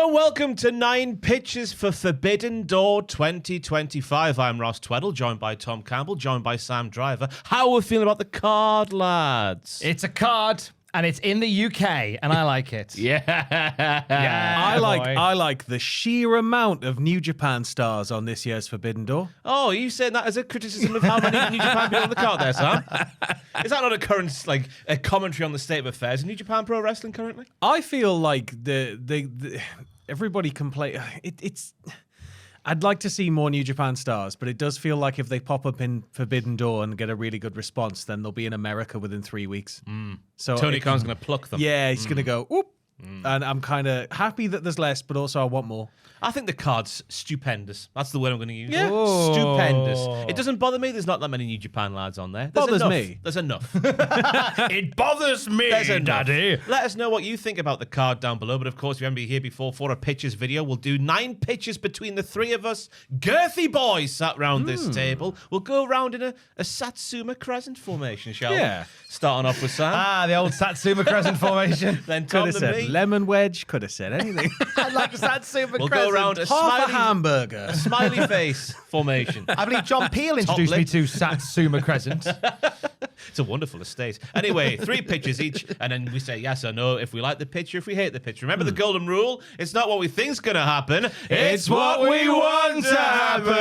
Hello and welcome to 9 Pitches for Forbidden Door 2025. I'm Ross Tweddell, joined by Tom Campbell, joined by Sam Driver. How are we feeling about the card, lads? It's a card, and it's in the UK, and I like it. Yeah. I like the sheer amount of New Japan stars on this year's Forbidden Door. Oh, are you saying that as a criticism of how many New Japan people on the card there, Sam? Is that not a current, a commentary on the state of affairs in New Japan Pro Wrestling currently? I feel like the everybody complain. It's. I'd like to see more New Japan stars, but it does feel like if they pop up in Forbidden Door and get a really good response, then they'll be in America within 3 weeks. So Tony Khan's going to pluck them. Yeah, he's going to go, whoop. And I'm kind of happy that there's less, but also I want more. I think the card's stupendous. That's the word I'm going to use. Yeah. Oh. Stupendous. It doesn't bother me. There's not that many New Japan lads on there. Bothers me. There's enough. It bothers me, There's enough. Daddy. Let us know what you think about the card down below. But of course, if you haven't been here before for a pitches video, we'll do 9 pitches between the 3 of us. Girthy boys sat round this table. We'll go around in a Satsuma Crescent formation, shall we? Starting off with Sam. The old Satsuma Crescent formation. Then Tom Could have and said me. lemon wedge. Could have said anything. I like the Satsuma We'll Crescent. go around a Half a hamburger. smiley face formation. I believe John Peel introduced me to Satsuma Crescent. It's a wonderful estate. Anyway, 3 pitches each, and then we say yes or no if we like the pitch or if we hate the pitch. Remember the golden rule? It's not what we think's going to happen. It's what we want to happen.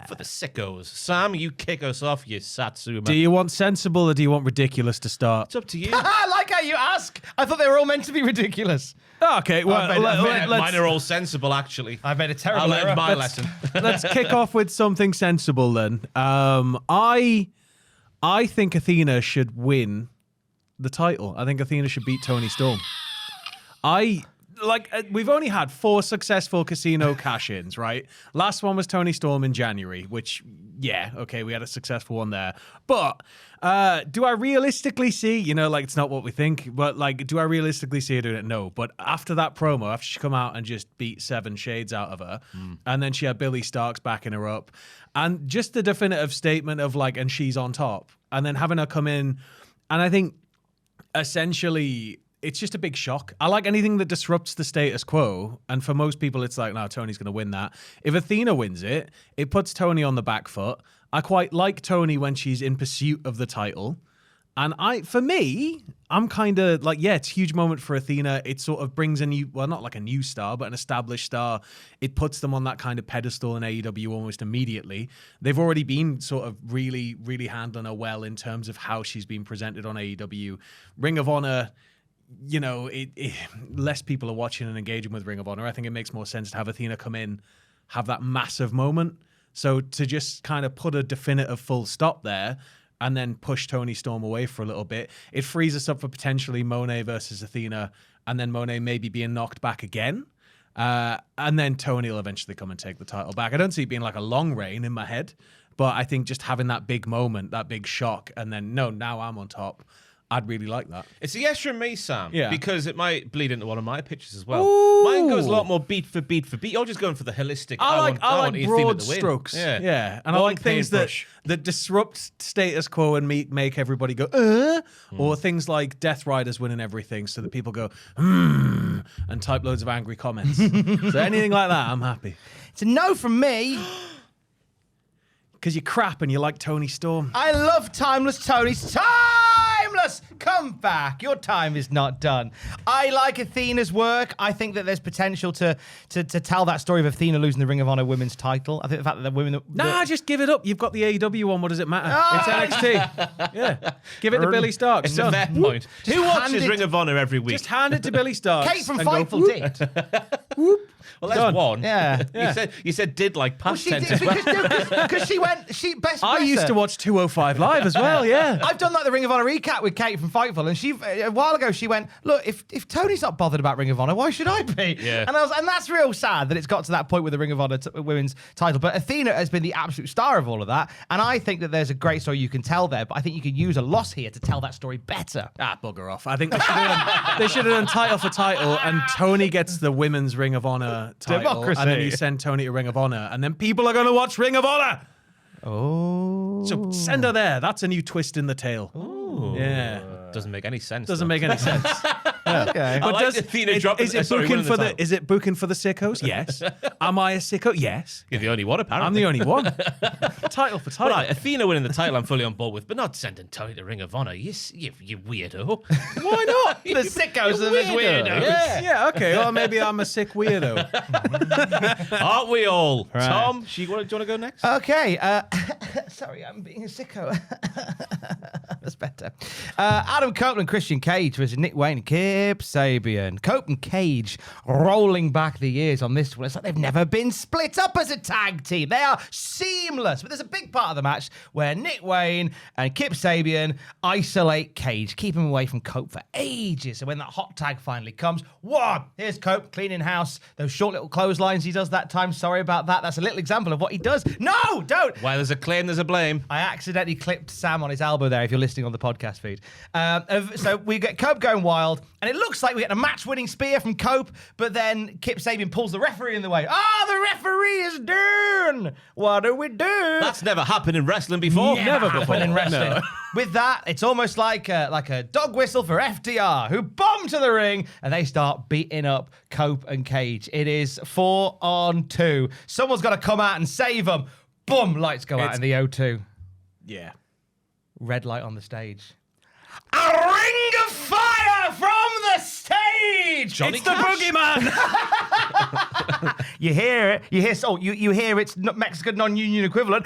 For the sickos. Sam, you kick us off, you Satsuma. Do you want sensible or do you want ridiculous to start? It's up to you. I like how you ask. I thought they were all meant to be ridiculous. Okay, well, Mine are all sensible, actually. I made a I terrible learned error. my lesson. let's kick off with something sensible then. I think Athena should win the title. I think Athena should beat Toni Storm. We've only had 4 successful casino cash-ins, right? Last one was Toni Storm in January, which, yeah, okay, we had a successful one there. But do I realistically see, it's not what we think, but, do I realistically see her doing it? No. But after that promo, after she come out and just beat 7 shades out of her, and then she had Billy Starks backing her up, and just the definitive statement of, and she's on top, and then having her come in, and I think, essentially, it's just a big shock. I like anything that disrupts the status quo. And for most people, it's like, no, Tony's going to win that. If Athena wins it, it puts Toni on the back foot. I quite like Toni when she's in pursuit of the title. And for me, I'm kind of it's a huge moment for Athena. It sort of brings a new, well, not like a new star, but an established star. It puts them on that kind of pedestal in AEW almost immediately. They've already been sort of really, really handling her well in terms of how she's been presented on AEW. Ring of Honor, less people are watching and engaging with Ring of Honor. I think it makes more sense to have Athena come in, have that massive moment. So to just kind of put a definitive full stop there and then push Toni Storm away for a little bit, it frees us up for potentially Monet versus Athena, and then Monet maybe being knocked back again. And then Toni will eventually come and take the title back. I don't see it being like a long reign in my head, but I think just having that big moment, that big shock, and then, no, now I'm on top. I'd really like that. It's a yes from me, Sam. Yeah. Because it might bleed into one of my pitches as well. Ooh. Mine goes a lot more beat for beat for beat. You're just going for the holistic. I want like Athena broad to win. strokes. Yeah. And I One like things that disrupt status quo and make everybody go, or things like Death Riders winning everything so that people go, and type loads of angry comments. So anything like that, I'm happy. It's a no from me. Because you're crap and you like Toni Storm. I love Timeless Tony's Timeless! Come back. Your time is not done. I like Athena's work. I think that there's potential to tell that story of Athena losing the Ring of Honor women's title. I think the fact that the women... Just give it up. You've got the AEW one. What does it matter? It's NXT. Yeah. Give it to Billy Starks. It's a fair point. Who watches Ring of Honor every week? Just hand it to Billy Starks. Kate from Fightful did. Well, that's Done. one. Yeah. You said did like past She tense did, as well. because she best I used to watch 205 Live as well, yeah. I've done like the Ring of Honor recap with Kate from Fightful, and she a while ago she went, look, if Tony's not bothered about Ring of Honor, why should I be? Yeah. And that's real sad that it's got to that point with the Ring of Honor women's title. But Athena has been the absolute star of all of that, and I think that there's a great story you can tell there. But I think you can use a loss here to tell that story better. Bugger off. I think they should have done title for title, and Tony gets the women's Ring of Honor title, Democracy. and then you send Tony to Ring of Honor, and then people are going to watch Ring of Honor. Oh. So send her there. That's a new twist in the tale. Ooh. Yeah. Doesn't make any sense. Doesn't though. make any sense. Okay. I like Athena dropping. Is it sorry, booking winning for the the? title. Is it booking for the sickos? Yes. Am I a sicko? Yes. You're the only one, apparently. I'm the only one. Title for title. Right, Athena winning the title, I'm fully on board with, but not sending Toni to Ring of Honor. You weirdo. Why not? The sickos are the weirdos. Yeah. Okay. Well, maybe I'm a sick weirdo. Aren't we all? Right. Tom, do you want to go next? Okay. Sorry, I'm being a sicko. That's better. Adam Copeland, Christian Cage versus Nick Wayne and Kip Sabian. Cope and Cage rolling back the years on this one. It's like they've never been split up as a tag team. They are seamless. But there's a big part of the match where Nick Wayne and Kip Sabian isolate Cage, keep him away from Cope for ages. And when that hot tag finally comes, whoa, here's Cope cleaning house. Those short little clotheslines he does that time. Sorry about that. That's a little example of what he does. No, don't. While there's a claim, there's a blame. I accidentally clipped Sam on his elbow there if you're listening on the podcast feed. So we get Cope going wild, and it looks like we get a match-winning spear from Cope, but then Kip Sabian pulls the referee in the way. The referee is done. What do we do? That's never happened in wrestling before. Never happened in wrestling. No. With that, it's almost like a dog whistle for FTR, who bomb to the ring, and they start beating up Cope and Cage. It is 4-on-2. Someone's got to come out and save them. Boom, lights go out in the O2. Yeah. Red light on the stage. A ring of fire from the stage. Johnny It's the Cash. boogeyman. You hear it. You hear its Mexican non-union equivalent.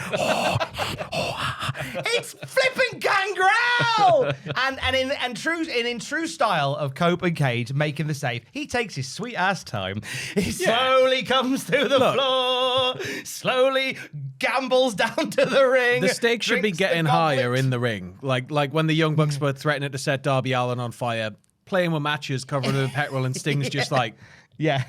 It's flipping Gangrel. and in true style of Cope and Cage making the save, he takes his sweet ass time. He slowly comes to the floor, slowly gambles down to the ring. The stakes should be drinks the getting goblet. higher in the ring. Like when the Young Bucks were threatening to set Darby Allin on fire, playing with matches covered in petrol, and Sting's just like, yeah.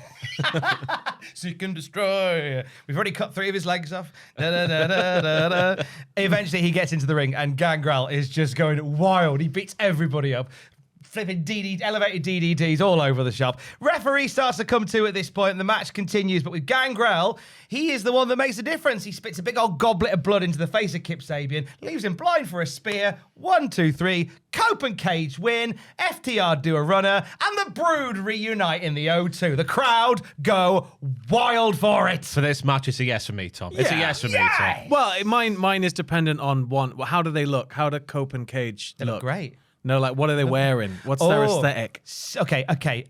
Seek and destroy. We've already cut 3 of his legs off. Da, da, da, da, da, da. Eventually, he gets into the ring, and Gangrel is just going wild. He beats everybody up. Flipping elevated DDTs all over the shop. Referee starts to come to at this point, and the match continues. But with Gangrel, he is the one that makes a difference. He spits a big old goblet of blood into the face of Kip Sabian, leaves him blind for a spear. 1, 2, 3. Cope and Cage win. FTR do a runner, and the Brood reunite in the O2. The crowd go wild for it. For this match, it's a yes for me, Tom. It's a yes for me, Tom. well, mine is dependent on one. How do they look? How do Cope and Cage They look great. No, like what are they wearing? What's their aesthetic? Okay.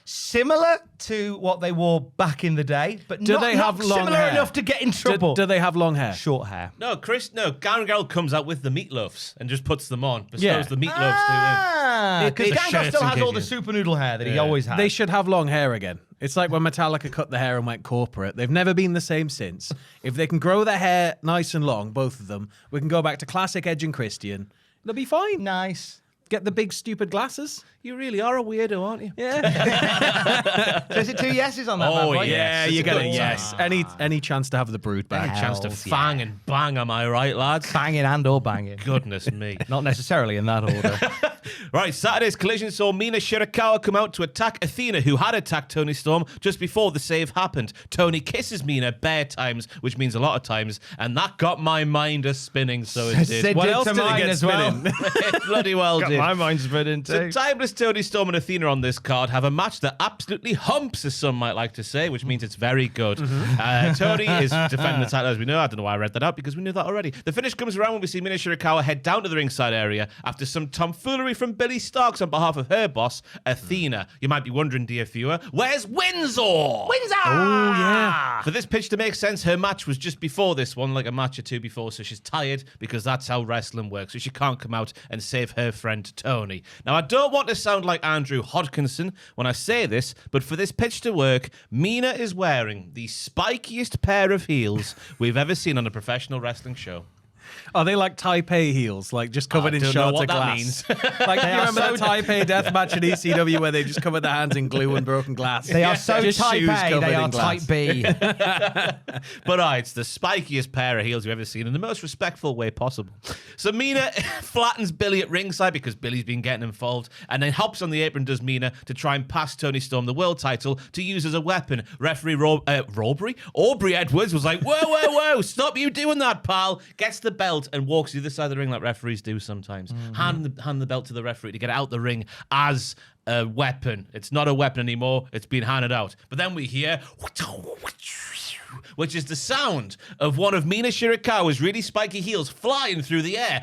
Similar to what they wore back in the day, but Do not, they have not long similar hair? enough to get in trouble. Do they have long hair? Short hair. No, Gangrel comes out with the meatloafs and just puts them on. Bestows Yeah. the meatloafs Because The Gangrel shirts still and has all the cages. super noodle hair that he always had. They should have long hair again. It's like when Metallica cut the hair and went corporate. They've never been the same since. If they can grow their hair nice and long, both of them, we can go back to classic Edge and Christian. They'll be fine. Nice. Get the big stupid glasses. You really are a weirdo, aren't you? Yeah. So is it 2 yeses on that? Oh, bad boy? yeah. Yeah, you get Good it. Yes. Any chance to have the Brood back? Any chance to Hells fang and bang, am I right, lads? Banging and or banging. Goodness me. Not necessarily in that order. Right, Saturday's collision saw Mina Shirakawa come out to attack Athena, who had attacked Toni Storm just before the save happened. Toni kisses Mina bare times, which means a lot of times, and that got my mind a spinning, so it did. It What did else to did it mine get as well. spinning? It bloody well did. My mind's spinning So too. timeless Toni Storm and Athena on this card have a match that absolutely humps, as some might like to say, which means it's very good. Toni is defending the title, as we know. I don't know why I read that out, because we knew that already. The finish comes around when we see Mina Shirakawa head down to the ringside area after some tomfoolery from Billy Starks on behalf of her boss, Athena. You might be wondering, dear viewer, where's Windsor? Oh, yeah. For this pitch to make sense, her match was just before this one, like a match or two before, so she's tired because that's how wrestling works, so she can't come out and save her friend Toni. Now, I don't want to sound like Andrew Hodkinson when I say this, but for this pitch to work, Mina is wearing the spikiest pair of heels we've ever seen on a professional wrestling show. Are they like Taipei heels, like just covered in don't know shards what of that glass? means. Like, you are remember so the Taipei death match at ECW where they just covered their hands in glue and broken glass? They are so Just type shoes A, covered they in are glass. type B. But it's the spikiest pair of heels you've ever seen in the most respectful way possible. So Mina flattens Billy at ringside because Billy's been getting involved, and then hops on the apron, does Mina, to try and pass Toni Storm the world title to use as a weapon. Referee Aubrey Edwards was like, whoa, stop you doing that, pal. Gets the belt and walks to the other side of the ring like referees do sometimes. Hand the belt to the referee to get it out the ring as a weapon. It's not a weapon anymore. It's been handed out. But then we hear, which is the sound of one of Mina Shirakawa's really spiky heels flying through the air.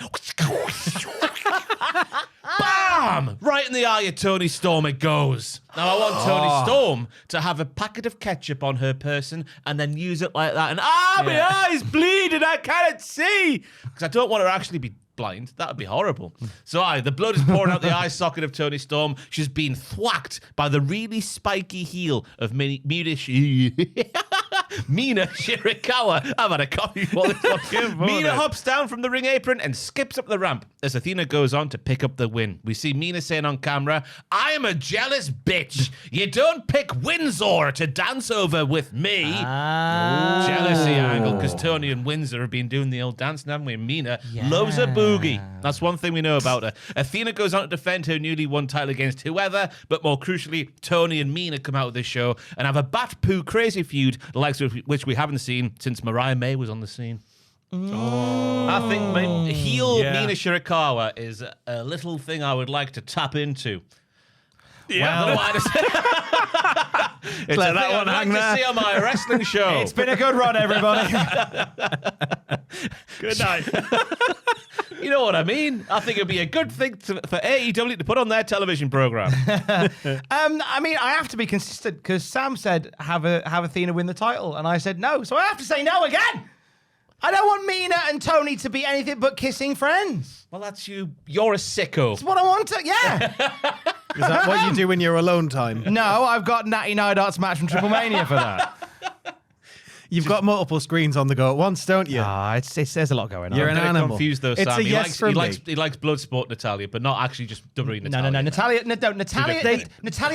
Bam! Right in the eye of Toni Storm it goes. Now, I want Toni Storm to have a packet of ketchup on her person and then use it like that. And, my eyes bleeding, I can't see. Because I don't want her to actually be blind. That would be horrible. So, the blood is pouring out the eye socket of Toni Storm. She's been thwacked by the really spiky heel of Mina Shirakawa. I've had a coffee for this one. Mina hops down from the ring apron and skips up the ramp as Athena goes on to pick up the win. We see Mina saying on camera, "I am a jealous bitch. You don't pick Windsor to dance over with me." Jealousy angle, because Toni and Windsor have been doing the old dancing, haven't we? And Mina loves a boogie. That's one thing we know about her. Athena goes on to defend her newly won title against whoever, but more crucially, Toni and Mina come out of this show and have a bat poo crazy feud, the likes of which we haven't seen since Mariah May was on the scene. I think heel Mina Shirakawa is a little thing I would like to tap into. Yeah. Well, it's Let a that thing one I'd hang like there. to see on my wrestling show. It's been a good run, everybody. Good night. You know what I mean? I think it'd be a good thing for AEW to put on their television program. I mean, I have to be consistent because Sam said have Athena win the title, and I said no, so I have to say no again. I don't want Mina and Toni to be anything but kissing friends. Well, that's you. You're a sicko. That's what I want to. Yeah. Is that what you do in your alone time? No, I've got Natty Nidart's match from Triple Mania for that. You've got multiple screens on the go at once, don't you? There's a lot going on. You're an I'm animal. confused though, It's Sam. a yes from me. He likes Bloodsport Natalia, but not actually just WWE Natalia. No. Natalia,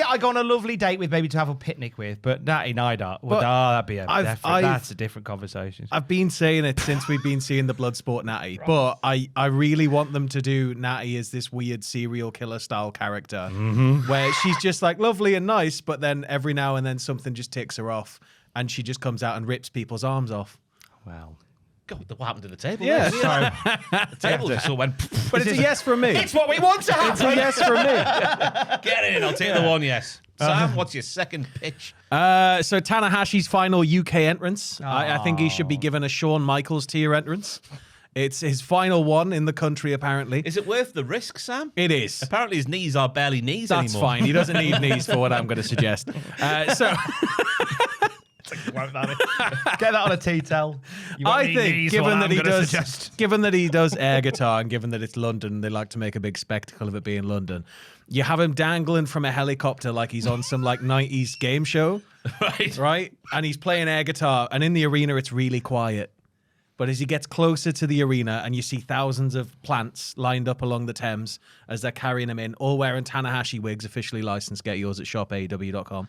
I go on a lovely date with, maybe to have a picnic with, but Natty Nidart, that'd be that's a different conversation. I've been saying it since we've been seeing the Bloodsport Natty, but I really want them to do Natty as this weird serial killer style character where she's just like lovely and nice, but then every now and then something just ticks her off and she just comes out and rips people's arms off. Well, God, what happened to the table? Yeah. sorry. The table just all went. But it's a yes from me. It's what we want to happen. It's a yes from me. Get in. I'll take the one yes. Sam, what's your second pitch? So Tanahashi's final UK entrance. I think he should be given a Shawn Michaels tier entrance. It's his final one in the country, apparently. Is it worth the risk, Sam? It is. Apparently his knees are barely knees That's anymore. fine. He doesn't need knees for what I'm going to suggest. So Get that on a T-towel. I think, given that he does air guitar and given that it's London, they like to make a big spectacle of it being London. You have him dangling from a helicopter like he's on some like 90s game show, right? And he's playing air guitar, and in the arena it's really quiet. But as he gets closer to the arena and you see thousands of plants lined up along the Thames as they're carrying him in, all wearing Tanahashi wigs, officially licensed. Get yours at shopaew.com.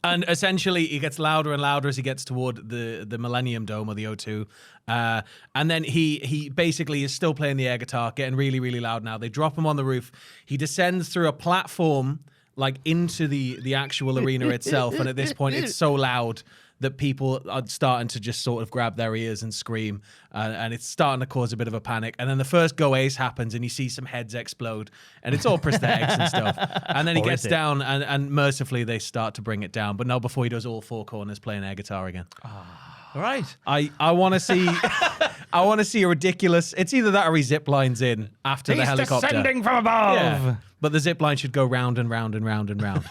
And essentially, he gets louder and louder as he gets toward the Millennium Dome or the O2. And then he basically is still playing the air guitar, getting really, really loud now. They drop him on the roof. He descends through a platform like into the actual arena itself. And at this point, it's so loud that people are starting to just sort of grab their ears and scream. And it's starting to cause a bit of a panic. And then the first go ace happens and you see some heads explode. And it's all prosthetics and stuff. And then he gets down and mercifully they start to bring it down. But no, before he does all four corners playing air guitar again. All right. I want to see a ridiculous. It's either that or he zip lines in after the helicopter. Descending from above. Yeah. But the zip line should go round and round and round and round.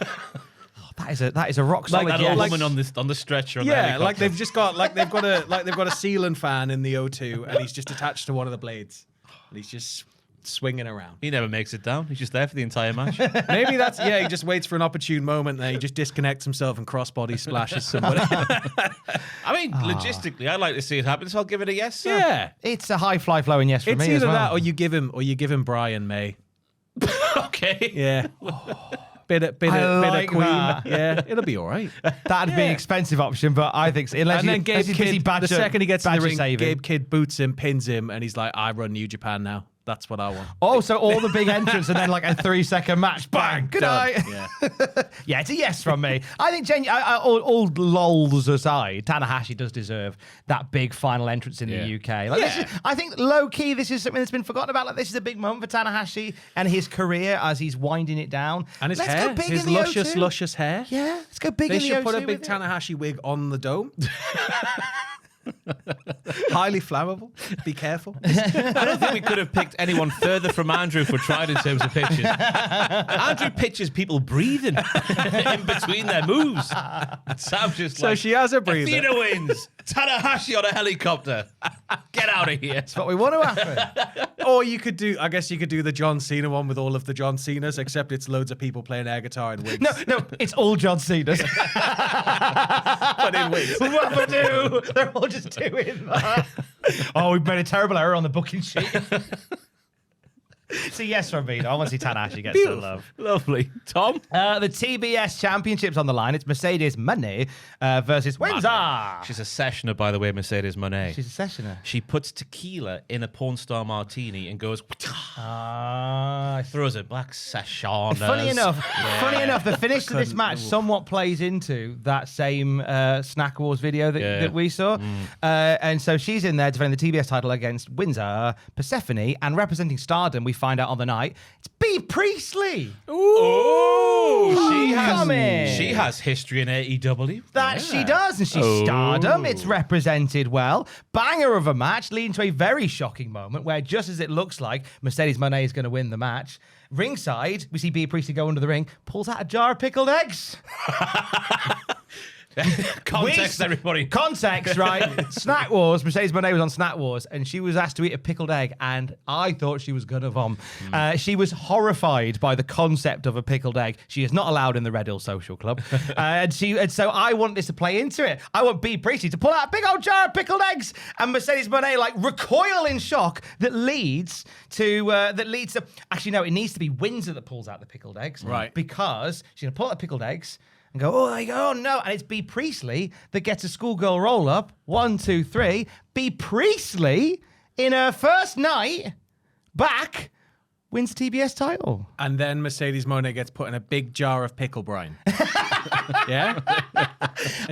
That is a rock solid. Like that old woman on the stretcher. On the helicopter. Like they've got a ceiling fan in the O2, and he's just attached to one of the blades, and he's just swinging around. He never makes it down. He's just there for the entire match. Maybe he just waits for an opportune moment, and then he just disconnects himself and crossbody splashes somebody. I mean, logistically, I'd like to see it happen, so I'll give it a yes. Sam. Yeah, It's a high fly flowing yes for it's me either as well. that or you give him Brian May. Okay. Yeah. Bit of Queen. that. Yeah, it'll be all right. That'd be an expensive option, but I think so. And then the second he gets in the ring, saving. Gabe Kidd boots him, pins him, and he's like, I run New Japan now. That's what I want. Oh, so all the big entrants and then like a 3-second match. Bang! Good Done. night. Yeah. Yeah, it's a yes from me. I think, all lols aside, Tanahashi does deserve that big final entrance in the UK. Like, this is, I think, low-key, this is something that's been forgotten about. Like, this is a big moment for Tanahashi and his career as he's winding it down. And his Let's hair, go big his in the luscious, O2. luscious hair. Yeah, let's go big They in the should put a O2 big with it. Tanahashi wig on the dome. Highly flammable. Be careful. I don't think we could have picked anyone further from Andrew if we tried in terms of pitches. Andrew pitches people breathing in between their moves. Sam just So she has a breather. Athena wins. Tanahashi on a helicopter. Get out of here. That's what we want to happen. Or you could do, I guess you could do the John Cena one with all of the John Cenas, except it's loads of people playing air guitar and wigs. No, it's all John Cena's. But in wigs. Whoop-a-doo. They're all just doing that. Oh, we've made a terrible error on the booking sheet. So yes from me. I want to see Tanahashi get some love. Lovely. Tom? The TBS Championship's on the line. It's Mercedes Moné versus Windsor. She's a sessioner, by the way, Mercedes Moné. She's a sessioner. She puts tequila in a porn star martini and goes, throws it back session. Funny enough, the finish to this match somewhat plays into that same Snack Wars video that we saw. And so she's in there defending the TBS title against Windsor, Persephone, and representing Stardom, we find out on the night, it's Bea Priestley. She has history in AEW. She does, and she's Stardom. It's represented well. Banger of a match, leading to a very shocking moment where, just as it looks like Mercedes Moné is going to win the match, ringside, we see Bea Priestley go under the ring, pulls out a jar of pickled eggs. Context, everybody. Context, right? Snack Wars. Mercedes Moné was on Snack Wars, and she was asked to eat a pickled egg, and I thought she was gonna vom. She was horrified by the concept of a pickled egg. She is not allowed in the Red Hill Social Club, and so I want this to play into it. I want Bea Priestley to pull out a big old jar of pickled eggs, and Mercedes Moné like recoil in shock. That leads to actually no, it needs to be Windsor that pulls out the pickled eggs, right? Because she's gonna pull out the pickled eggs. And go, oh no. And it's Bea Priestley that gets a schoolgirl roll up. 1, 2, 3. Bea Priestley, in her first night back, wins the TBS title. And then Mercedes Moné gets put in a big jar of pickle brine. Yeah?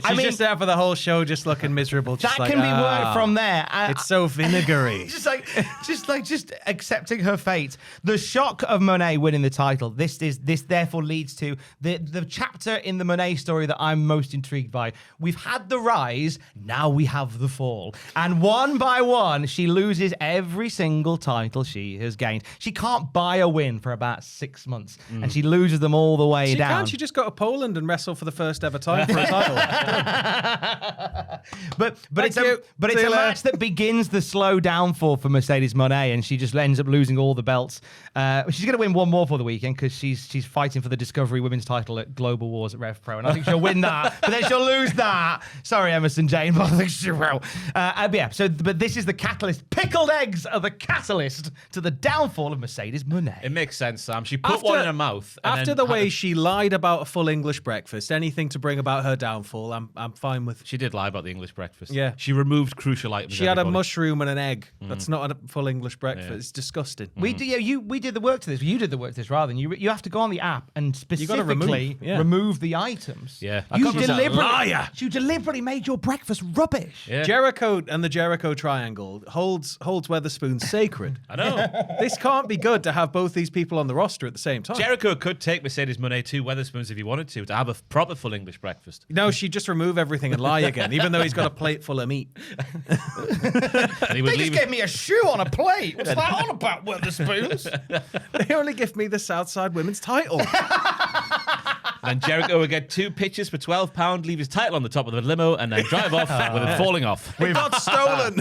And she's just there for the whole show, just looking miserable. Just That can be worked from there. It's so vinegary. just accepting her fate. The shock of Moné winning the title. This therefore leads to the chapter in the Moné story that I'm most intrigued by. We've had the rise, now we have the fall. And one by one, she loses every single title she has gained. She can't buy a win for about 6 months, and she loses them all the way down. Can't she just go to Poland and wrestle for the first ever time for a title? but it's a match that begins the slow downfall for Mercedes Moné, and she just ends up losing all the belts. She's going to win one more for the weekend because she's fighting for the Discovery Women's title at Global Wars at Rev Pro, and I think she'll win that, but then she'll lose that. Sorry, Emerson Jane, but I think she will. But this is the catalyst. Pickled eggs are the catalyst to the downfall of Mercedes Moné. It makes sense, Sam. She put one in her mouth. After the way she lied about a full English breakfast, anything to bring about her downfall, I'm fine with. She did lie about the English breakfast. Yeah. She removed crucial items. She had a mushroom and an egg. That's not a full English breakfast. Yeah. It's disgusting. We did the work to this. You did the work to this rather than you have to go on the app and specifically remove the items. Yeah. You deliberately made your breakfast rubbish. Yeah. Jericho and the Jericho Triangle holds Weatherspoon sacred. I know. This can't be good to have both these people on the roster at the same time. Jericho could take Mercedes Moné to Weatherspoons if he wanted to have a proper full English breakfast. No, she'd just remove everything and lie again, even though he's got a plate full of meat. And he would They just gave me a shoe on a plate. What's that on about, Weatherspoons? They only give me the Southside Women's title. And Jericho would get 2 pitches for £12, leave his title on the top of the limo, and then drive off with it falling off. We've got stolen.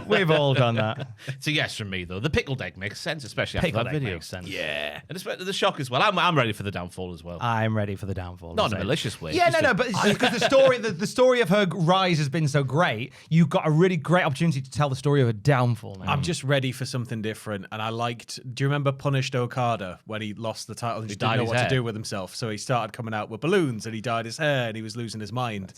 We've all done that. It's a yes from me, though. The pickled egg makes sense, especially after that video. Makes sense. Yeah. And the shock as well. I'm ready for the downfall as well. I'm ready for the downfall. Not in a malicious way. Yeah, but because the story of her rise has been so great, you've got a really great opportunity to tell the story of her downfall now. I'm just ready for something different, and I liked. Do you remember Punished Okada when he lost the title and just didn't know what to do with himself? So he started coming out with balloons, and he dyed his hair, and he was losing his mind.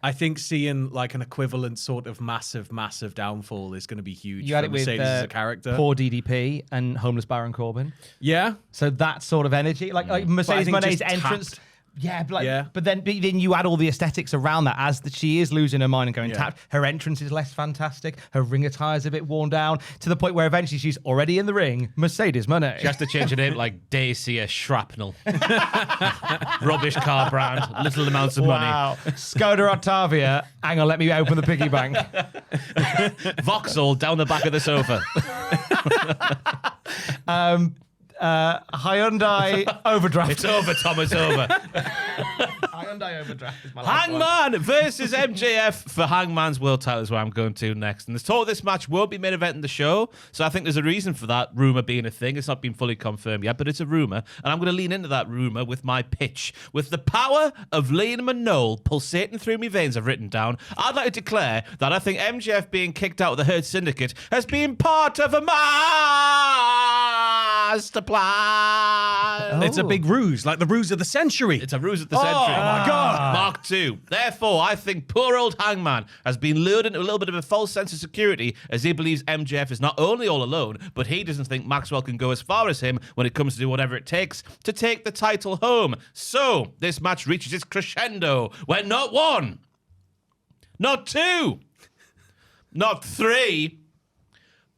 I think seeing like an equivalent sort of massive downfall is going to be huge. You had for it with Mercedes as a character. poor DDP and homeless Baron Corbin. Yeah. So that sort of energy, like Mercedes think Monet's just entrance. tapped. Yeah, but then you add all the aesthetics around that as she is losing her mind and going tapped. Her entrance is less fantastic. Her ring attire is a bit worn down to the point where eventually she's already in the ring. Mercedes Monet. She has to change her name like Dacia Shrapnel. Rubbish car brand. Little amounts of money. Wow. Skoda Octavia. Hang on, let me open the piggy bank. Vauxhall down the back of the sofa. Hyundai Overdraft. It's over, Tom. It's over. Hyundai Overdraft is my last one. Hangman versus MJF for Hangman's world title is where I'm going to next. And the total of this match won't be main event in the show, so I think there's a reason for that rumor being a thing. It's not been fully confirmed yet, but it's a rumor, and I'm going to lean into that rumor with my pitch. With the power of Liam Manole pulsating through my veins, I've written down, I'd like to declare that I think MJF being kicked out of the Hurt Syndicate has been part of a master plan. It's a big ruse, like the ruse of the century. It's a ruse of the century. Oh my God. Mark II. Therefore, I think poor old Hangman has been lured into a little bit of a false sense of security as he believes MJF is not only all alone, but he doesn't think Maxwell can go as far as him when it comes to do whatever it takes to take the title home. So, this match reaches its crescendo when not one, not two, not three,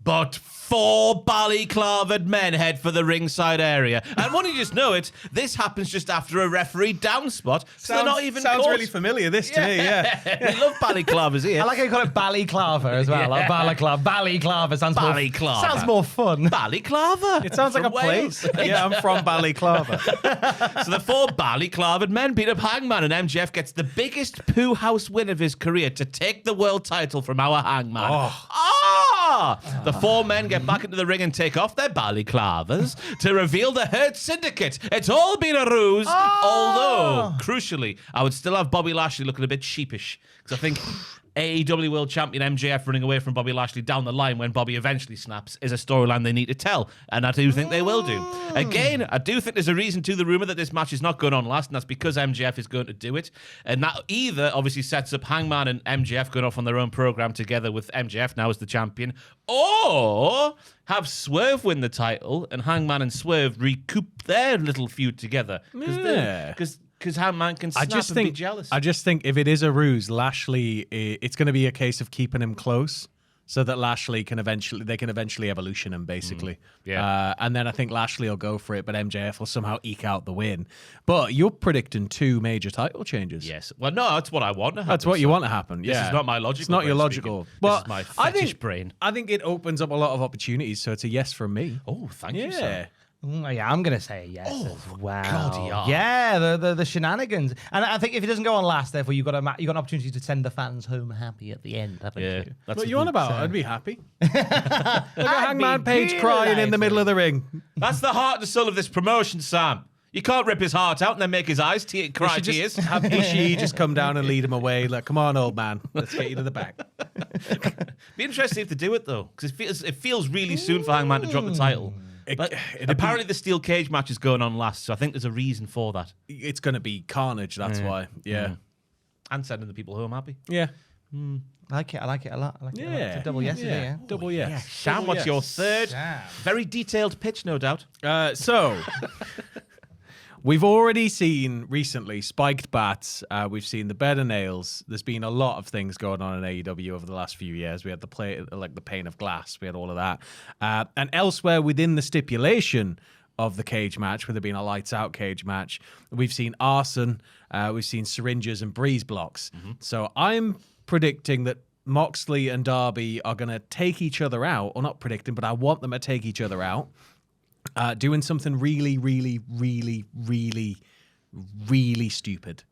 but 4 balaclavaed men head for the ringside area. And when you just know it, this happens just after a referee down spot. So they're not even sounds caught. really familiar, this to me, yeah. We love balaclavas here. I like how you call it balaclava as well. Like balaclava. Balaclava sounds Balaclava. sounds more fun. Balaclava. It sounds like a From Wales. place. Yeah, I'm from Balaclava. So the 4 balaclavaed men beat up Hangman, and MJF gets the biggest poo house win of his career to take the world title from our Hangman. The 4 men get back into the ring and take off their balaclavas to reveal the Hurt Syndicate. It's all been a ruse. Although, crucially, I would still have Bobby Lashley looking a bit sheepish because I think AEW World Champion MJF running away from Bobby Lashley down the line when Bobby eventually snaps is a storyline they need to tell, and I do think they will do. Again, I do think there's a reason to the rumor that this match is not going on last, and that's because MJF is going to do it, and that either obviously sets up Hangman and MJF going off on their own program together with MJF now as the champion, or have Swerve win the title and Hangman and Swerve recoup their little feud together because Hangman can snap and be jealous. I just think if it is a ruse, Lashley, it's going to be a case of keeping him close so that Lashley can eventually evolution him, basically. And then I think Lashley will go for it, but MJF will somehow eke out the win. But you're predicting 2 major title changes. Yes. Well, no, that's what I want to happen. That's what you want to happen. This is not my logical. It's not your brain logical. speaking. But this is my fetish brain. I think it opens up a lot of opportunities, so it's a yes from me. Oh, thank you, sir. Yeah, I'm gonna say yes as well. God, yeah, the shenanigans, and I think if it doesn't go on last, therefore you got an opportunity to send the fans home happy at the end. Haven't you? That's What you on about? I'd be happy. Look at Hangman Page be crying in the middle of the ring. That's the heart and soul of this promotion, Sam. You can't rip his heart out and then make his eyes cry tears. Just have Ishii just come down and lead him away. Like, come on, old man, let's get you to the back. Be interesting if they do it though, because it feels really soon for Hangman to drop the title. But apparently the steel cage match is going on last, so I think there's a reason for that. It's going to be carnage. That's why. Yeah. And sending the people home happy. Yeah. I like it a lot. I like it a lot. It's a double yes, isn't it? Yeah. Double yes. Sam, what's your third? Very detailed pitch, no doubt. So, we've already seen recently spiked bats. We've seen the bed of nails. There's been a lot of things going on in AEW over the last few years. We had the pane of glass. We had all of that. And elsewhere within the stipulation of the cage match, with there being a lights out cage match, we've seen arson, we've seen syringes and breeze blocks. So I'm predicting that Moxley and Darby are going to take each other out, or not predicting, but I want them to take each other out, doing something really, really, really, really, really stupid.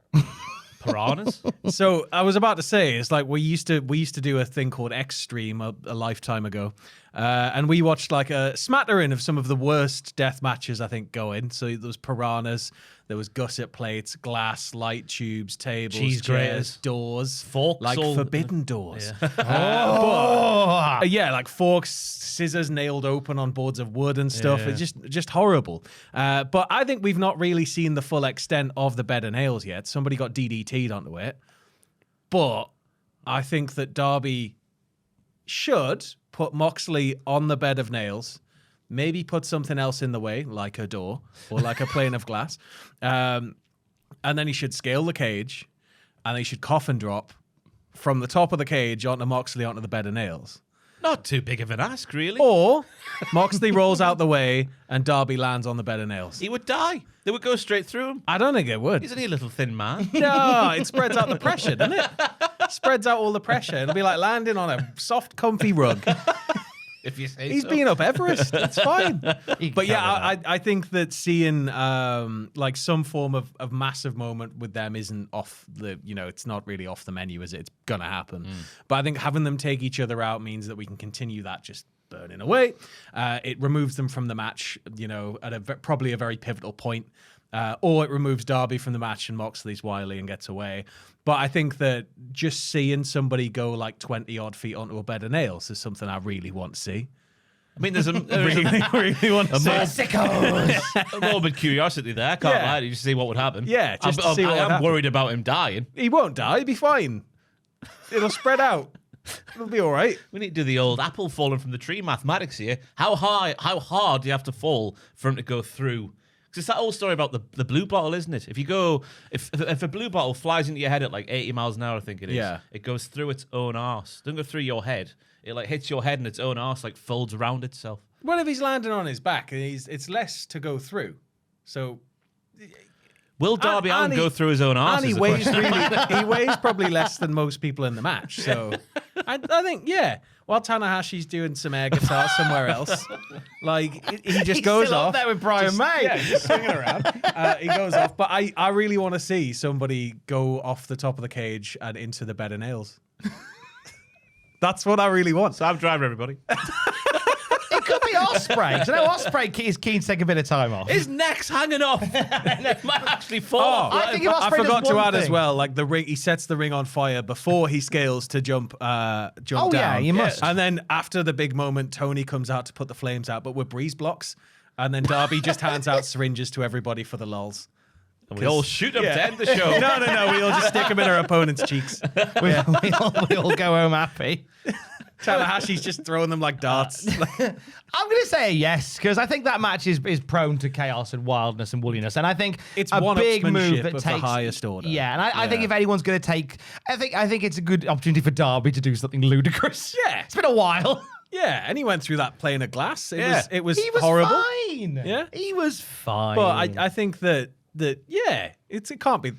Piranhas? So I was about to say, it's like we used to do a thing called X Stream a lifetime ago, and we watched like a smattering of some of the worst death matches I think going. So there was piranhas, there was gusset plates, glass, light tubes, tables, Cheese chairs, graters, doors, forks, like all... forbidden doors. Oh, Yeah, like forks, scissors nailed open on boards of wood and stuff. Yeah. It's just horrible. But I think we've not really seen the full extent of the bed of nails yet. Somebody got DDT'd onto it. But I think that Darby should put Moxley on the bed of nails, maybe put something else in the way, like a door or like a plane of glass. And then he should scale the cage and he should coffin drop from the top of the cage onto Moxley onto the bed of nails. Not too big of an ask, really. Or Moxley rolls out the way and Darby lands on the bed of nails. He would die. They would go straight through him. I don't think it would. He's only a little thin man. No, it spreads out the pressure, doesn't it? Spreads out all the pressure. It'll be like landing on a soft, comfy rug. If you say He's so. been up Everest. It's fine. But yeah, I think that seeing like some form of massive moment with them isn't off the, it's not really off the menu, is it? It's going to happen. But I think having them take each other out means that we can continue that just burning away. It removes them from the match, at probably a very pivotal point. Or it removes Darby from the match and Moxley's wily and gets away. But I think that just seeing somebody go like 20 odd feet onto a bed of nails is something I really want to see. I mean, there's a really want to see. a morbid curiosity there. I can't Yeah. lie. You just see what would happen. Yeah, just to see what would I'm happen. worried about him dying. He won't die. He'll be fine. It'll spread out. It'll be all right. We need to do the old apple falling from the tree mathematics here. How hard do you have to fall for him to go through? It's that old story about the blue bottle, isn't it? If a blue bottle flies into your head at like 80 miles an hour, I think it is. Yeah. It goes through its own arse. Don't go through your head. It like hits your head and its own arse like folds around itself. What if he's landing on his back and it's less to go through? So Will Darby Allin he- go through his own arse? And he is the weighs question. he weighs probably less than most people in the match. So I think, yeah. While Tanahashi's doing some air guitar somewhere else, like he just He's goes still off. up there with Brian May. Yeah, just swinging around. He goes off. But I really want to see somebody go off the top of the cage and into the bed of nails. That's what I really want. So I'm driving everybody. It could be Ospreay. So now Ospreay is keen to take a bit of time off. His neck's hanging off. It might actually fall off. I think if I Ospreay forgot does to one add as thing- well, like the ring, he sets the ring on fire before he scales to jump Oh, down. yeah, you must. And then after the big moment, Tony comes out to put the flames out, but with breeze blocks. And then Darby just hands out syringes to everybody for the lulz. And we all shoot them to end the show. No, we all just stick them in our opponent's cheeks. we all go home happy. Tanahashi's just throwing them like darts. I'm going to say a yes, because I think that match is prone to chaos and wildness and woolliness. And I think It's a big move one-upsmanship that of takes the highest order. Yeah, and I think if anyone's going to take, I think it's a good opportunity for Darby to do something ludicrous. Yeah. It's been a while. Yeah, and he went through that plane of glass. It was He was horrible. fine. Yeah? He was fine. But I think that yeah, it can't be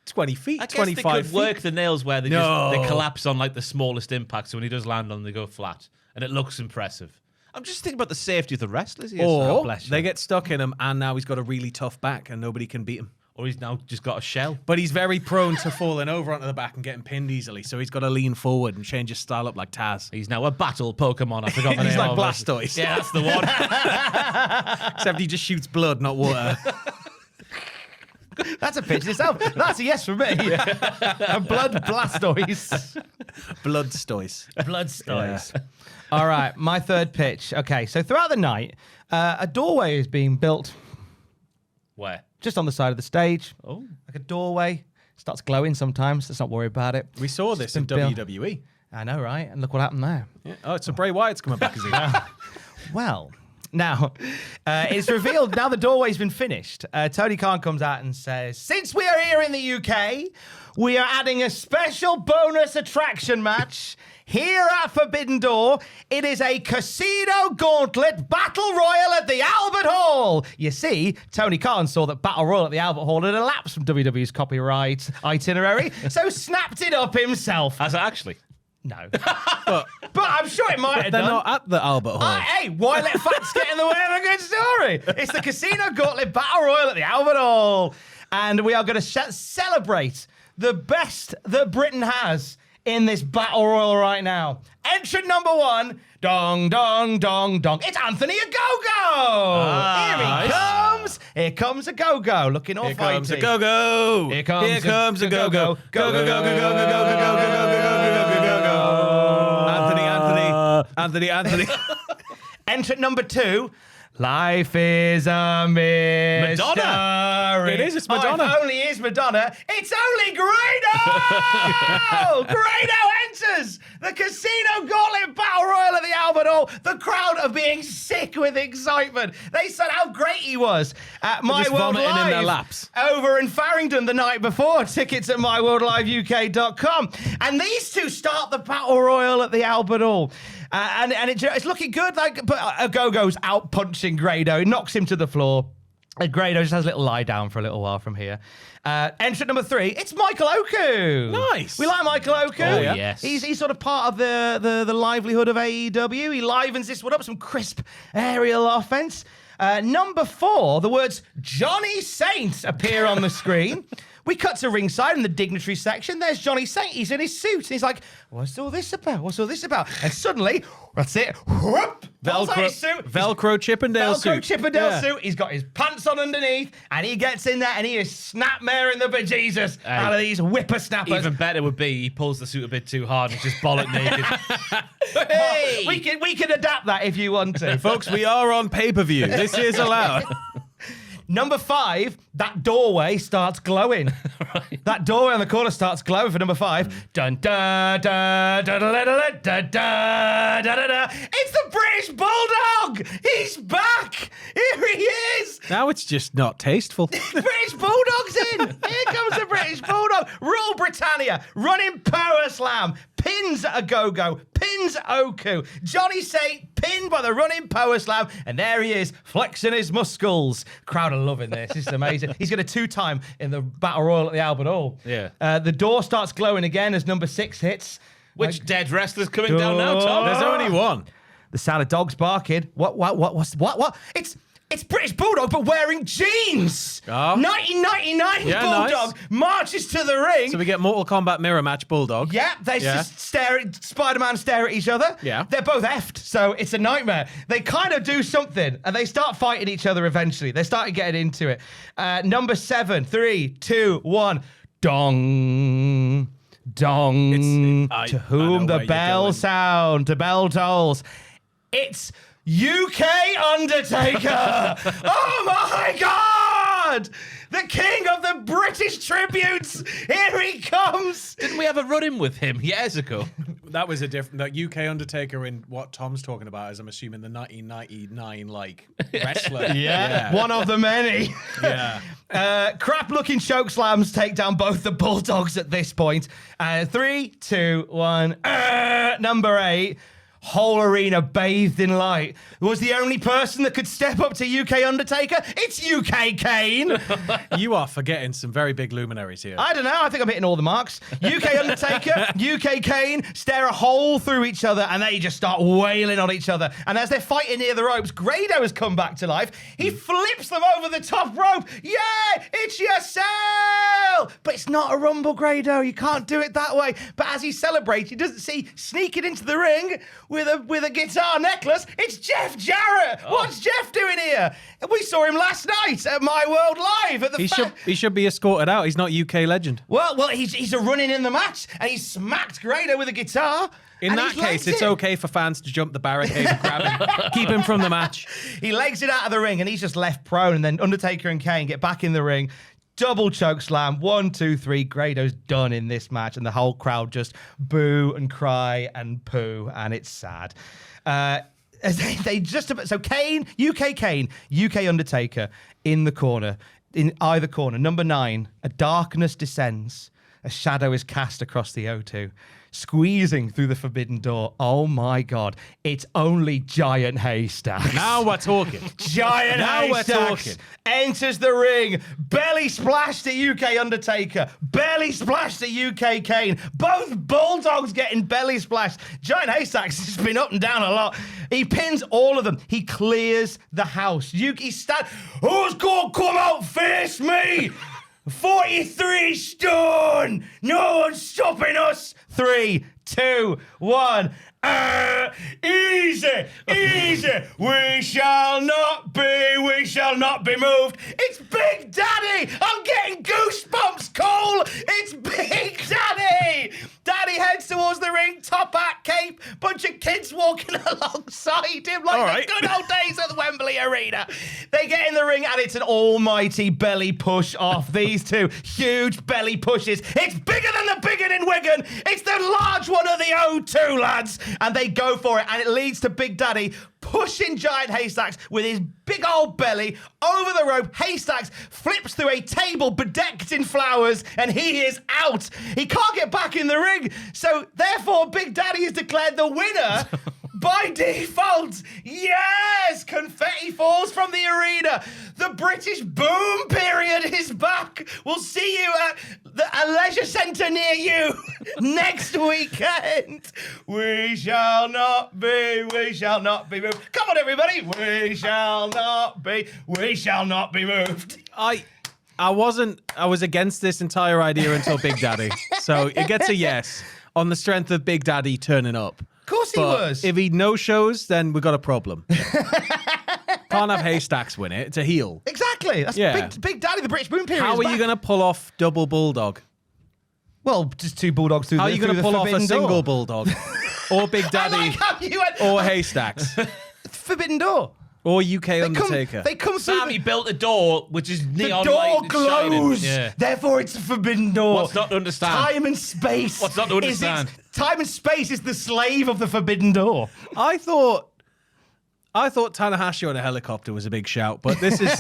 20 feet, I guess 25 they could feet. work the nails where they No. they collapse on like the smallest impact. So when he does land on them, they go flat. And it looks impressive. I'm just thinking about the safety of the wrestlers here. Or God bless you. they get stuck in him, and now he's got a really tough back, and nobody can beat him. Or he's now just got a shell. But he's very prone to falling over onto the back and getting pinned easily, so he's got to lean forward and change his style up like Taz. He's now a battle Pokemon. I forgot the He's name like of it. Blastoise. Yeah, that's the one. Except he just shoots blood, not water. that's a pitch in itself. That's a yes for me. A blood Blastoise. Bloodstoise. Bloodstoise. All right, my third pitch. Okay, so throughout the night, a doorway is being built Where? just on the side of the stage. Oh. Like a doorway. Starts glowing sometimes. Let's not worry about it. We saw this in been built. WWE. I know, right? And look what happened there. Yeah. Oh, so Bray Wyatt's coming back as he Well, now it's revealed. Now the doorway's been finished. Tony Khan comes out and says, "Since we are here in the UK, we are adding a special bonus attraction match." Here at Forbidden Door, it is a Casino Gauntlet Battle Royal at the Albert Hall. You see, Tony Khan saw that Battle Royal at the Albert Hall had elapsed from WWE's copyright itinerary, so snapped it up himself. Has it actually? No. But I'm sure it might have They're done. not at the Albert Hall. Hey, why let facts get in the way of a good story? It's the Casino Gauntlet Battle Royal at the Albert Hall. And we are going to celebrate the best that Britain has in this Battle Royal right now. Entrant number one, dong, dong, dong, dong. It's Anthony Ogogo. Here he comes. Here comes Ogogo, looking all Here comes fighty. a go-go. Here comes a go-go. Go, Go, go, go, go, go, go, go, go, go, go, go, go, go. Anthony. Entrant number two, Life is a mystery. Madonna. It is, it's Madonna. Oh, if only is Madonna. It's only Grado! Grado enters the Casino Gauntlet Battle Royal at the Albert Hall. The crowd are being sick with excitement. They said how great he was at My just World vomiting in their Live laps. over in Farringdon the night before. Tickets at myworldliveuk.com. And these two start the Battle Royal at the Albert Hall. And it's looking good. But Go-Go's out punching Grado. He knocks him to the floor. And Grado just has a little lie down for a little while from here. Entrant number 3, it's Michael Oku. Nice. We like Michael Oku. Oh, yeah. Yes. He's sort of part of the livelihood of AEW. He livens this one up, some crisp aerial offense. Number 4, the words Johnny Saint appear on the screen. We cut to ringside in the dignitary section. There's Johnny Saint. He's in his suit. And he's like, what's all this about? What's all this about? And suddenly, that's it. Whoop, Velcro Chippendale suit. Velcro Chippendale suit. He's got his pants on underneath. And he gets in there and he is snapmaring the bejesus out of these whippersnappers. Even better would be he pulls the suit a bit too hard and just bollock naked. Hey! We can adapt that if you want to. Folks, we are on pay-per-view. This is allowed. Number 5, that doorway starts glowing. Right. That doorway on the corner starts glowing for number 5. Dun da da da da da da da da da da. It's the British Bulldog. He's back. Here he is. Now it's just not tasteful. British Bulldog's in. Here comes the British Bulldog. Rule Britannia. Running power slam. Pins a Go-Go. Pins Oku. Johnny Saint pinned by the running power slam. And there he is, flexing his muscles. Crowd are loving this. This is amazing. He's got a 2-time in the Battle Royal at the Albert Hall. Yeah. The door starts glowing again as number 6 hits. Which dead wrestler's coming down now, Tom? There's only one. The sound of dogs barking. What? It's British Bulldog, but wearing jeans. Oh. 1999 Bulldog marches to the ring. So we get Mortal Kombat mirror match Bulldog. Yeah, they just Spider-Man stare at each other. Yeah. They're both effed, so it's a nightmare. They kind of do something, and they start fighting each other eventually. They started getting into it. Number 7, 3, 2, 1. Dong. Dong. To whom the bell sound, to bell tolls. It's UK Undertaker! Oh my God! The king of the British tributes! Here he comes! Didn't we have a run-in with him years ago? That was a different... The UK Undertaker in what Tom's talking about is, I'm assuming, the 1999, wrestler. Yeah, one of the many. Yeah. Crap-looking choke slams take down both the Bulldogs at this point. 3, 2, 1. Number 8. Whole arena bathed in light. Was the only person that could step up to UK Undertaker? It's UK Kane. You are forgetting some very big luminaries here. I don't know. I think I'm hitting all the marks. UK Undertaker, UK Kane stare a hole through each other and they just start wailing on each other. And as they're fighting near the ropes, Grado has come back to life. He flips them over the top rope. Yeah, it's yourself. But it's not a rumble, Grado. You can't do it that way. But as he celebrates, he doesn't see sneaking into the ring with a guitar necklace. It's Jeff Jarrett. Oh. What's Jeff doing here? We saw him last night at My World Live at the He should be escorted out. He's not UK legend. Well, he's a running in the match, and he smacked Grado with a guitar. In that case, it's okay for fans to jump the barricade and grab him. Keep him from the match. He legs it out of the ring, and he's just left prone, and then Undertaker and Kane get back in the ring. Double choke slam. 1, 2, 3. Grado's done in this match, and the whole crowd just boo and cry and poo, and it's sad. So Kane, UK Undertaker in the corner, in either corner. Number 9, a darkness descends. A shadow is cast across the O2. Squeezing through the Forbidden Door. Oh my God. It's only Giant Haystacks. Now we're talking. Giant Haystacks enters the ring. Belly splash to UK Undertaker. Belly splash to UK Kane. Both Bulldogs getting belly splashed. Giant Haystacks has been up and down a lot. He pins all of them. He clears the house. Who's going to come out face me? 43 stone! No one's stopping us! 3, 2, 1. Easy! We shall not be moved. It's Big Daddy! I'm getting goosebumps, Cole! It's Big Daddy! Daddy heads towards the ring, top hat, cape, bunch of kids walking alongside him like the good old days at the Wembley arena. They get in the ring, and it's an almighty belly push off these two. Huge belly pushes. It's bigger than the Big 'Un in Wigan. It's the large one at the O2, lads. And they go for it, and it leads to Big Daddy pushing Giant Haystacks with his big old belly over the rope. Haystacks flips through a table bedecked in flowers, and he is out. He can't get back in the ring, so therefore Big Daddy is declared the winner by default. Yes! Confetti falls from the arena. The British boom period is back. We'll see you at a leisure centre near you next weekend. We shall not be moved. Come on, everybody. We shall not be moved. I was against this entire idea until Big Daddy. So it gets a yes on the strength of Big Daddy turning up. Of course he was. If he no-shows, then we got a problem. Can't have Haystacks win it. It's a heel. Exactly. That's Big Daddy, the British boom period. How is are back. you going to pull off double bulldog? Well, just two bulldogs through How the are you going to pull off a Forbidden single Door. bulldog? Or Big Daddy? I like how you went, Or Haystacks? Forbidden Door. Or UK Undertaker? They come through. Sammy built a door which is The neon door light and shining. glows. Yeah. Therefore, it's a forbidden door. What's not to understand? Time and space. What's not to understand? Time and space is the slave of the forbidden door. I thought Tanahashi on a helicopter was a big shout, but this is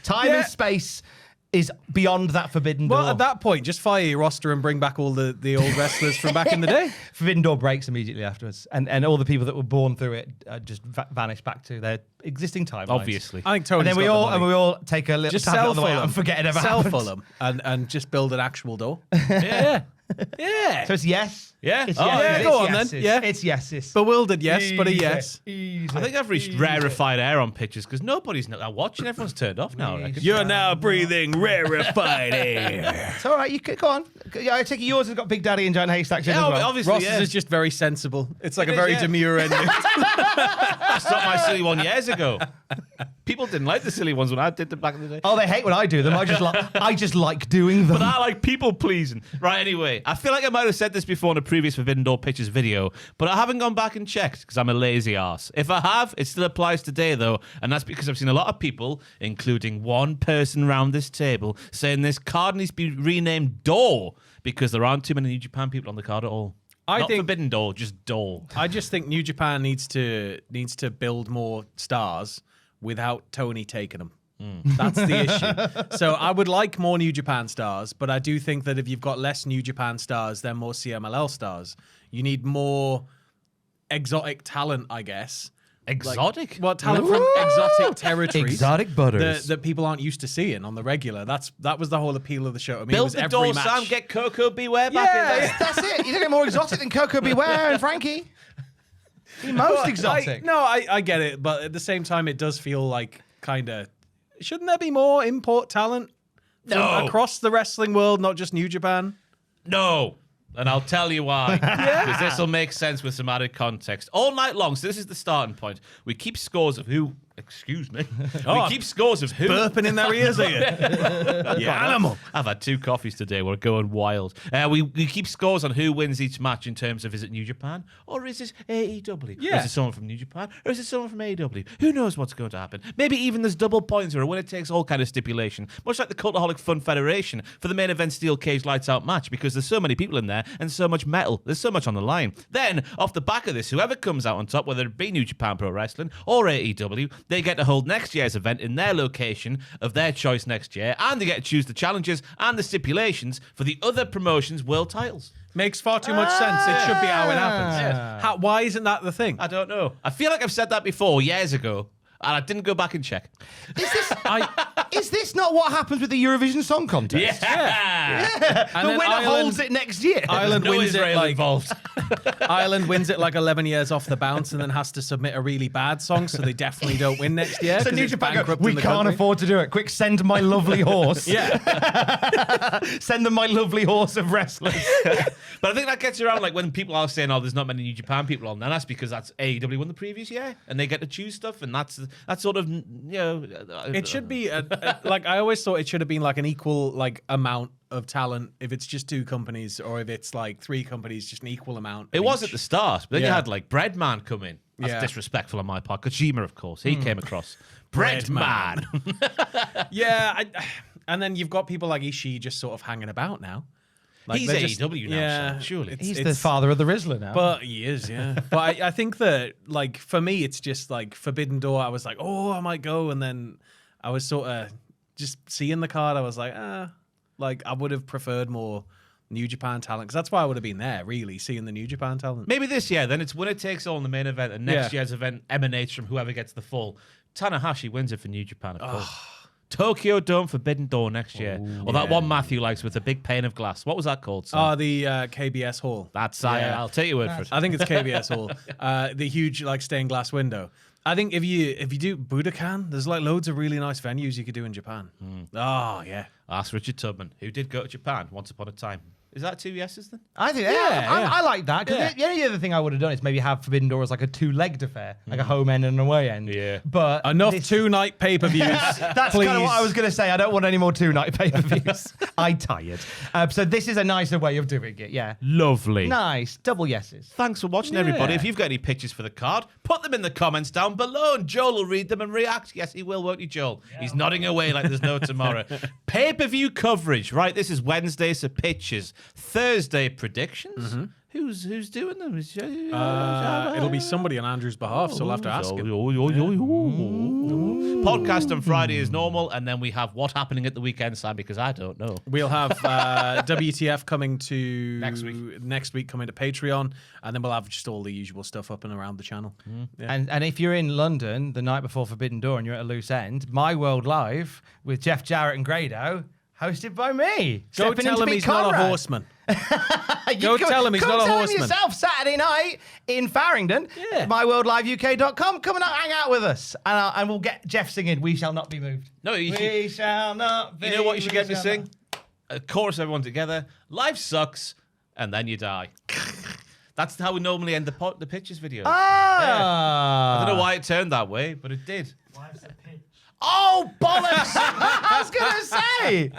Time and space is beyond that forbidden door. Well, at that point, just fire your roster and bring back all the old wrestlers from back in the day. Forbidden Door breaks immediately afterwards, and all the people that were born through it just vanish back to their existing timelines. Obviously. I think Tony's And then we got the all money. take a little Just tap sell on the way out Fulham. and forget it ever Sell happened. Fulham and just build an actual door. Yeah. Yeah. So it's yes. Yeah? It's Oh, yes. yeah, It's go on yeses. then. Yeah. It's yeses. Bewildered, yes, but a yes. Easy. I think I've reached rarefied air on pictures because nobody's now watching. Everyone's turned off now, I reckon. You're now breathing rarefied air. It's all right. You go on. Yeah, I take it yours has got Big Daddy and Giant Haystacks in Yeah, as well. obviously, Ross's yeah. is just very sensible. It's like It a is, very yeah. demure ending. I stopped my silly one years ago. People didn't like the silly ones when I did them back in the day. Oh, they hate when I do them. I just like doing them. But I like people pleasing. Right, anyway, I feel like I might have said this before in a previous Forbidden Door Pictures video, but I haven't gone back and checked because I'm a lazy arse. If I have, it still applies today, though, and that's because I've seen a lot of people, including one person around this table, saying this card needs to be renamed Door because there aren't too many New Japan people on the card at all. I Not think- Forbidden Door, just Door. I just think New Japan needs to build more stars without Tony taking them. That's the issue. So I would like more New Japan stars, but I do think that if you've got less New Japan stars, then more CMLL stars. You need more exotic talent, I guess. Exotic? Well, talent from exotic territories. Exotic butters. That people aren't used to seeing on the regular. That was the whole appeal of the show. I mean, it Build was the every Door, match. Sam, get Coco Beware back in there. That's it. You don't get more exotic than Coco Beware and Frankie. The most exotic. I get it, but at the same time, it does feel like kind of. Shouldn't there be more import talent from No. across the wrestling world, not just New Japan? No. And I'll tell you why. Because this will make sense with some added context. All night long, so this is the starting point. We keep scores of who. Excuse me. Oh, we keep scores of who. Burping in their ears here. You animal. I've had 2 coffees today. We're going wild. We keep scores on who wins each match in terms of is it New Japan or is it AEW? Yeah. Or is it someone from New Japan or is it someone from AEW? Who knows what's going to happen? Maybe even there's double points or a winner takes all kind of stipulation. Much like the Cultaholic Fun Federation for the main event steel cage lights out match because there's so many people in there and so much metal. There's so much on the line. Then, off the back of this, whoever comes out on top, whether it be New Japan Pro Wrestling or AEW, they get to hold next year's event in their location of their choice next year, and they get to choose the challenges and the stipulations for the other promotions' world titles. Makes far too much sense. It should be how it happens. Yeah. Why isn't that the thing? I don't know. I feel like I've said that before years ago, and I didn't go back and check. Is this not what happens with the Eurovision Song Contest? And The then winner Ireland- holds it next year. Ireland No wins it Israel like involved. Ireland wins it like 11 years off the bounce and then has to submit a really bad song, so they definitely don't win next year. So 'cause New it's Japan go, bankrupt we in the can't country." afford to do it. Quick, send my lovely horse. Yeah. Send them my lovely horse of wrestlers. But I think that gets around like when people are saying, "Oh, there's not many New Japan people on," and that's because that's AEW won the previous year, and they get to choose stuff, and that's sort of It should be like I always thought it should have been like an equal like amount of talent if it's just 2 companies or if it's like 3 companies, just an equal amount. It was at the start, but then you Yeah. had like Breadman come in. That's Yeah. disrespectful on my part. Kojima, of course, he came across. Breadman. Yeah, and then you've got people like Ishii just sort of hanging about now. Like, He's they're just- AEW now, so surely. He's the father of the Rizzler now. But he is, yeah. But I think that, like, for me, it's just like Forbidden Door. I was like, oh, I might go. And then I was sort of just seeing the card. I was like, like, I would have preferred more New Japan talent. Because that's why I would have been there, really, seeing the New Japan talent. Maybe this year, then it's winner takes all in the main event, and next Yeah. year's event emanates from whoever gets the full. Tanahashi wins it for New Japan, of course. Tokyo Dome Forbidden Door next year. Or that one Matthew likes with a big pane of glass. What was that called, Sam? Oh, the KBS Hall. That's I'll take your word for it. I think it's KBS Hall. The huge, like, stained glass window. I think if you do Budokan, there's like loads of really nice venues you could do in Japan. Oh, yeah. Ask Richard Tubman, who did go to Japan once upon a time. Is that 2 yeses then? I think, Yeah. I like that. Because Yeah. the only other thing I would have done is maybe have Forbidden Door as like a 2-legged affair, like a home end and an away end. Yeah. But Enough this- 2-night pay-per-views. That's please. kind of what I was going to say. I don't want any more 2-night pay-per-views. I'm tired. So this is a nicer way of doing it. Yeah. Lovely. Nice. Double yeses. Thanks for watching, everybody. Yeah. If you've got any pictures for the card, put them in the comments down below, and Joel will read them and react. Yes, he will, won't you, Joel? He's nodding away like there's no tomorrow. Pay-per-view coverage, right? This is Wednesday, so pictures. Thursday, predictions. Who's doing them? It'll be somebody on Andrew's behalf, so we'll have to ask him. Podcast on Friday is normal, and then we have what happening at the weekend, Sam, because I don't know. We'll have WTF coming to Next week. coming to Patreon, and then we'll have just all the usual stuff up and around the channel. Yeah. And if you're in London the night before Forbidden Door and you're at a loose end, My World Live with Jeff Jarrett and Grado, hosted by me. Go Stepping tell in to him beat he's not a Conrad. horseman. You tell him he's not a Come horseman. tell him yourself Saturday night in Farringdon. Yeah. MyWorldLiveUK.com. Come and hang out with us. And we'll get Jeff singing We Shall Not Be Moved. No, you should- We shall not be You know what you should we get me to shall sing? A chorus of everyone together. Life sucks, and then you die. That's how we normally end the pictures video. I don't know why it turned that way, but it did. Oh, bollocks! I was going to say.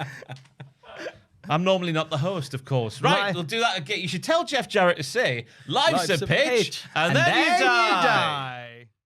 I'm normally not the host, of course. Right, Right. we'll do that again. You should tell Jeff Jarrett to say, life's, Life's a a pitch, pitch, and then you die.